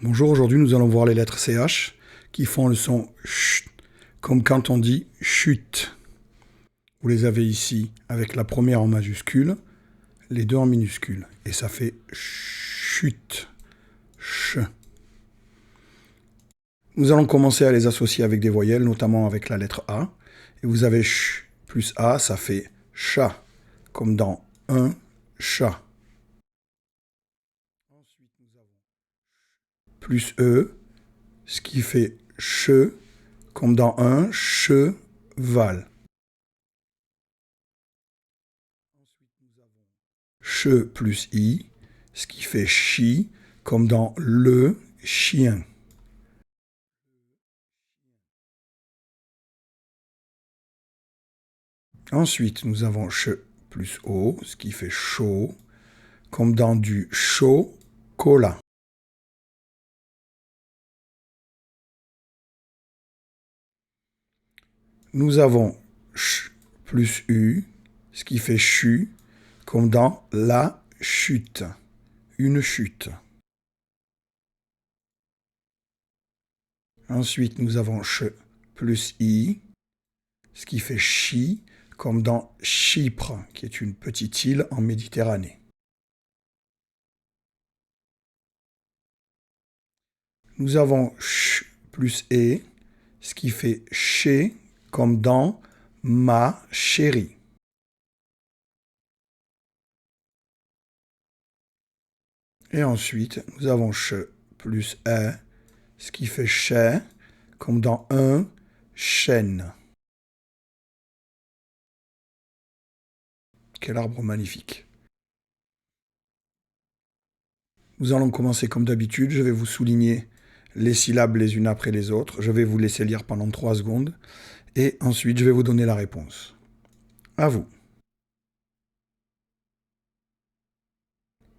Bonjour, aujourd'hui nous allons voir les lettres CH qui font le son ch, comme quand on dit chute. Vous les avez ici avec la première en majuscule, les deux en minuscule. Et ça fait chute, ch. Nous allons commencer à les associer avec des voyelles, notamment avec la lettre A. Et vous avez ch plus A, ça fait chat, comme dans un chat. Ensuite, nous avons plus E, ce qui fait che, comme dans un cheval. Ensuite, nous avons che plus I, ce qui fait chi, comme dans le chien. Ensuite, nous avons che plus O, ce qui fait chaud, comme dans du chocolat. Nous avons ch plus U, ce qui fait chu, comme dans la chute, une chute. Ensuite, nous avons ch plus I, ce qui fait chi, comme dans Chypre, qui est une petite île en Méditerranée. Nous avons ch plus E, ce qui fait chez, comme dans ma chérie. Et ensuite, nous avons ch plus E, ce qui fait chais, comme dans un chêne. Quel arbre magnifique. Nous allons commencer comme d'habitude. Je vais vous souligner les syllabes les unes après les autres. Je vais vous laisser lire pendant 3 secondes. Et ensuite, je vais vous donner la réponse. À vous.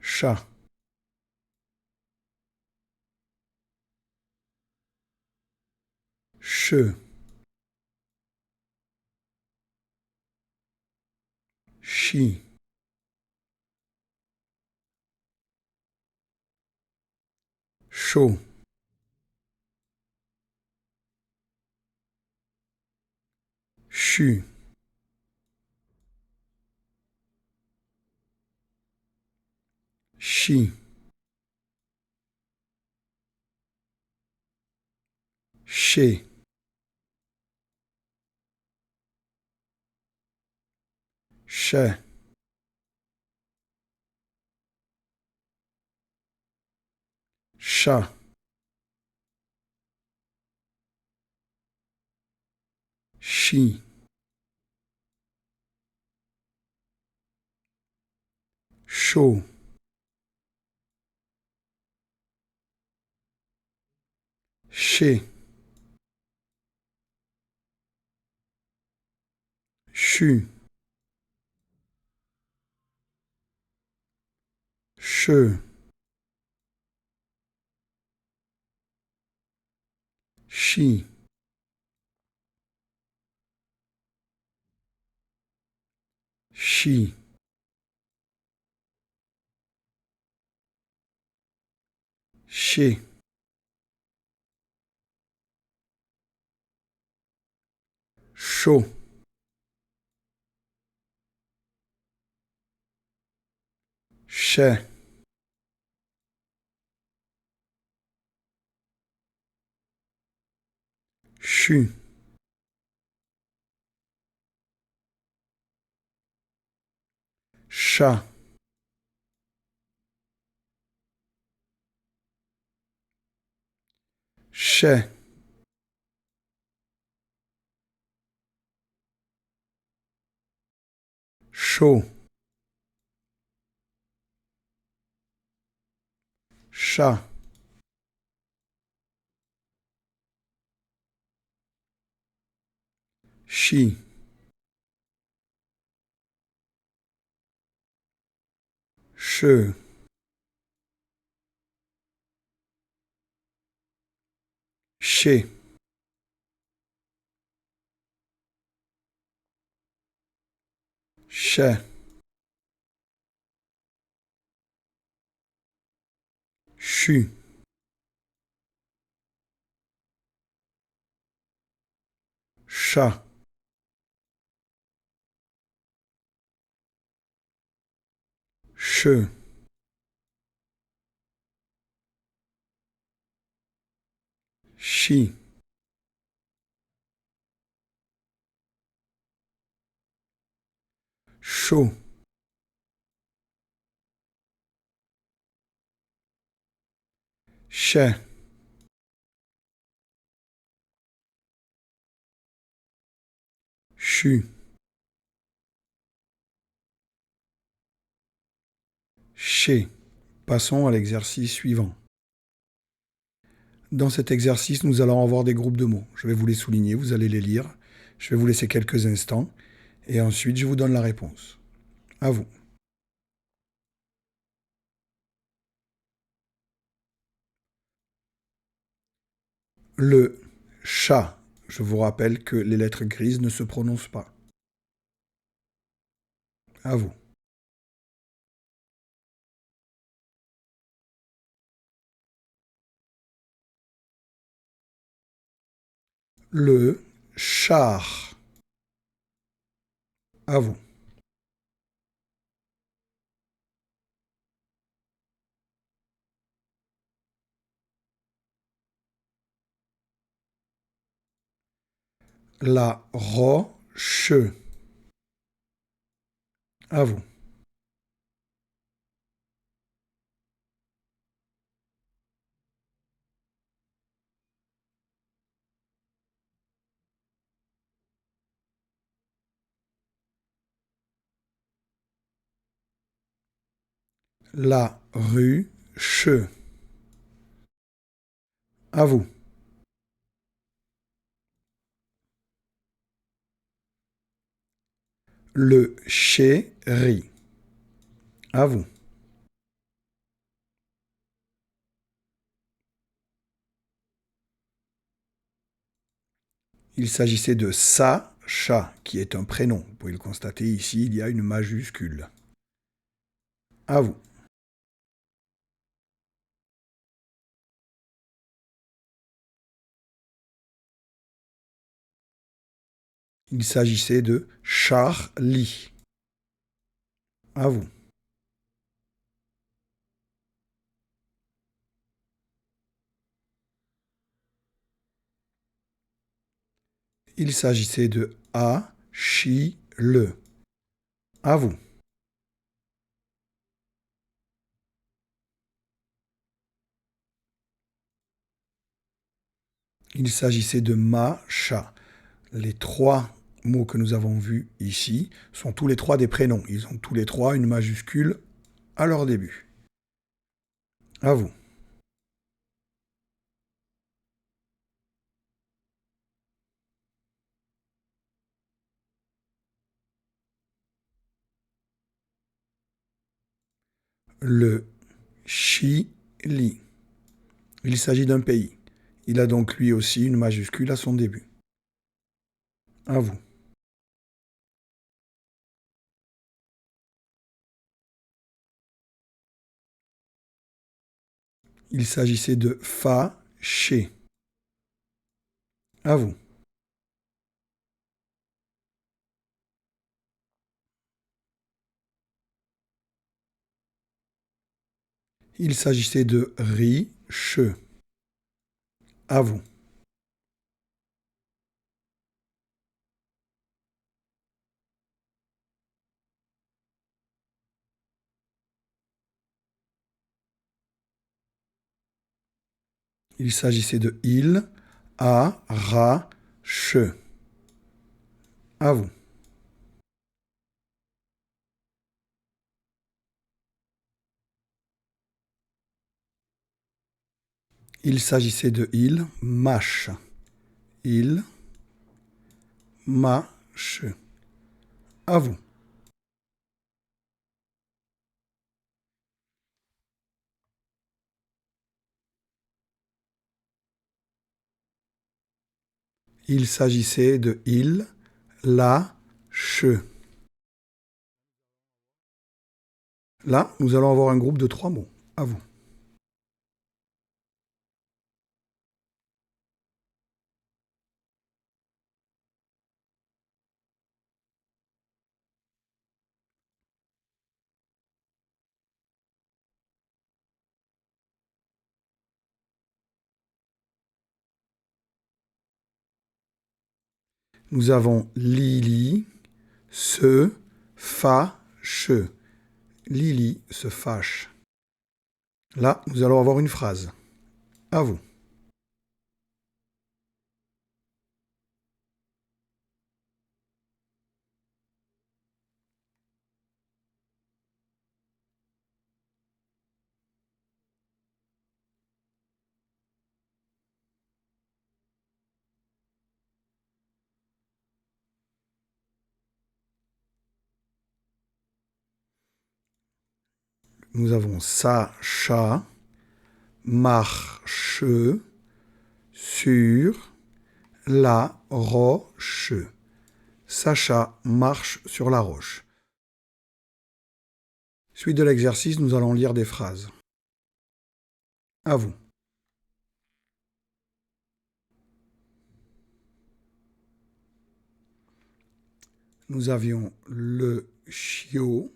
Chat. Che. Chi. Chaud. Chu. Chi. Chez. Chais. Chat. Chi. Chaud. Chez. Chu. Che. Chi. Chi. Chez. Chaud. Chais. Chu. Chat. Chais. Chaud. Chat. Chi. Che. Chez. Chais. Chu. chat, che, chi, chaud, chais, chu, chez. Passons à l'exercice suivant. Dans cet exercice, nous allons avoir des groupes de mots. Je vais vous les souligner, vous allez les lire. Je vais vous laisser quelques instants et ensuite je vous donne la réponse. À vous. Le chat. Je vous rappelle que les lettres grises ne se prononcent pas. À vous. Le char. À vous. La roche. À vous. La ruche. À vous. Le chéri. À vous. Il s'agissait de Sacha, qui est un prénom. Vous pouvez le constater ici, il y a une majuscule. À vous. Il s'agissait de Charlie. À vous. Il s'agissait de Achille. À vous. Il s'agissait de Macha. Les trois mots que nous avons vus ici sont tous les trois des prénoms. Ils ont tous les trois une majuscule à leur début. À vous. Le Chili. Il s'agit d'un pays. Il a donc lui aussi une majuscule à son début. À vous. Il s'agissait de fâché. À vous. Il s'agissait de riche. À vous. Il s'agissait de il, arrache. À vous. Il s'agissait de il, mâche. Il, mâche. À vous. Il s'agissait de il, lâche. Là, nous allons avoir un groupe de 3 mots. À vous. Nous avons Lily se fâche. Lily se fâche. Là, nous allons avoir une phrase. À vous. Nous avons Sacha marche sur la roche. Sacha marche sur la roche. Suite de l'exercice, nous allons lire des phrases. À vous. Nous avions le chiot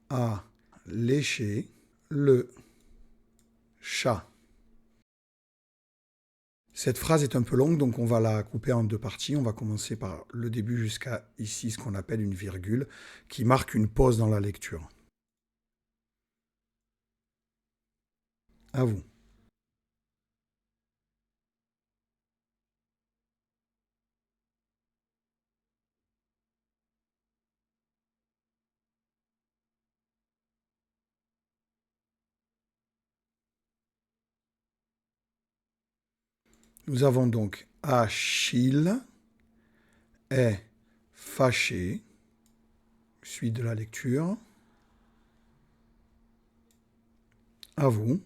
a léché le chat. Cette phrase est un peu longue, donc on va la couper en deux parties. On va commencer par le début jusqu'à ici, ce qu'on appelle une virgule, qui marque une pause dans la lecture. À vous. Nous avons donc Achille est fâché. Suite de la lecture. À vous.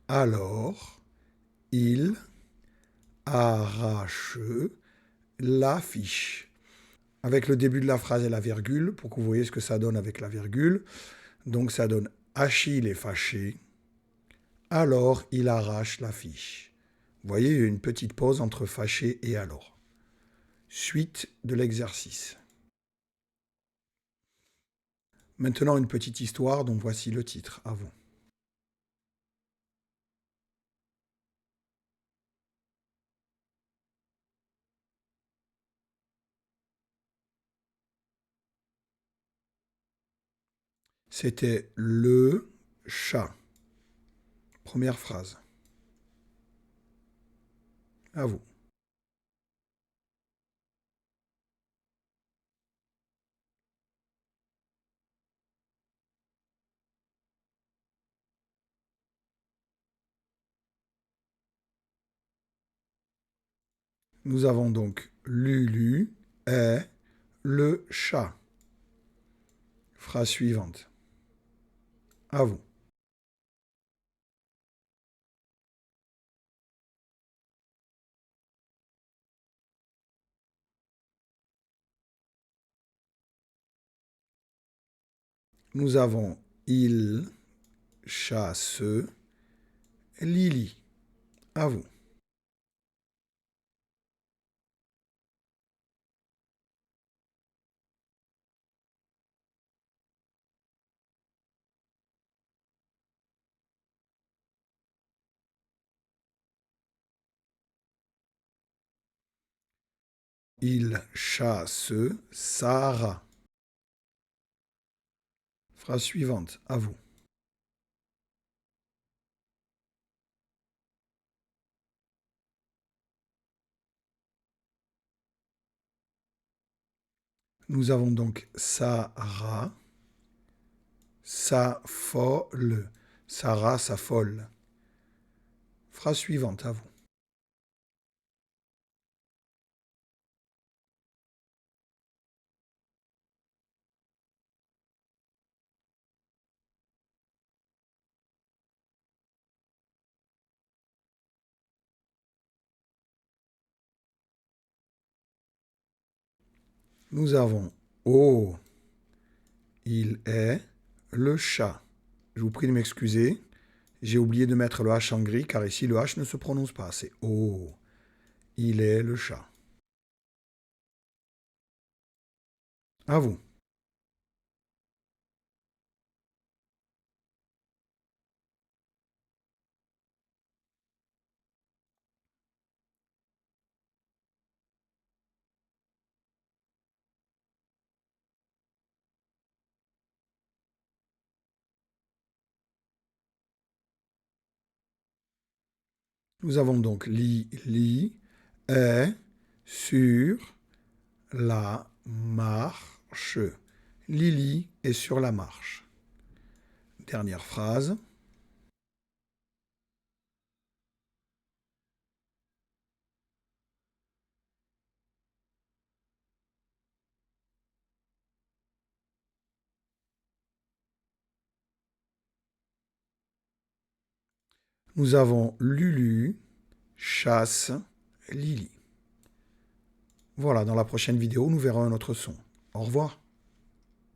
Alors, il arrache l'affiche. Avec le début de la phrase et la virgule, pour que vous voyez ce que ça donne avec la virgule. Donc ça donne Achille est fâché, alors il arrache l'affiche. Vous voyez, il y a une petite pause entre fâché et alors. Suite de l'exercice. Maintenant une petite histoire dont voici le titre. À vous. C'était le chat. Première phrase. À vous. Nous avons donc Lulu est le chat. Phrase suivante. À vous. Nous avons il chasse Lily. À vous. Il chasse Sarah. Phrase suivante. À vous. Nous avons donc Sarah, s'affole. Sarah s'affole. Phrase suivante. À vous. Nous avons oh, il est le chat. Je vous prie de m'excuser. J'ai oublié de mettre le H en gris car ici le H ne se prononce pas. C'est oh. Il est le chat. À vous. Nous avons donc Lily est sur la marche. Lily est sur la marche. Dernière phrase. Nous avons Lulu chasse Lily. Voilà, dans la prochaine vidéo, nous verrons un autre son. Au revoir.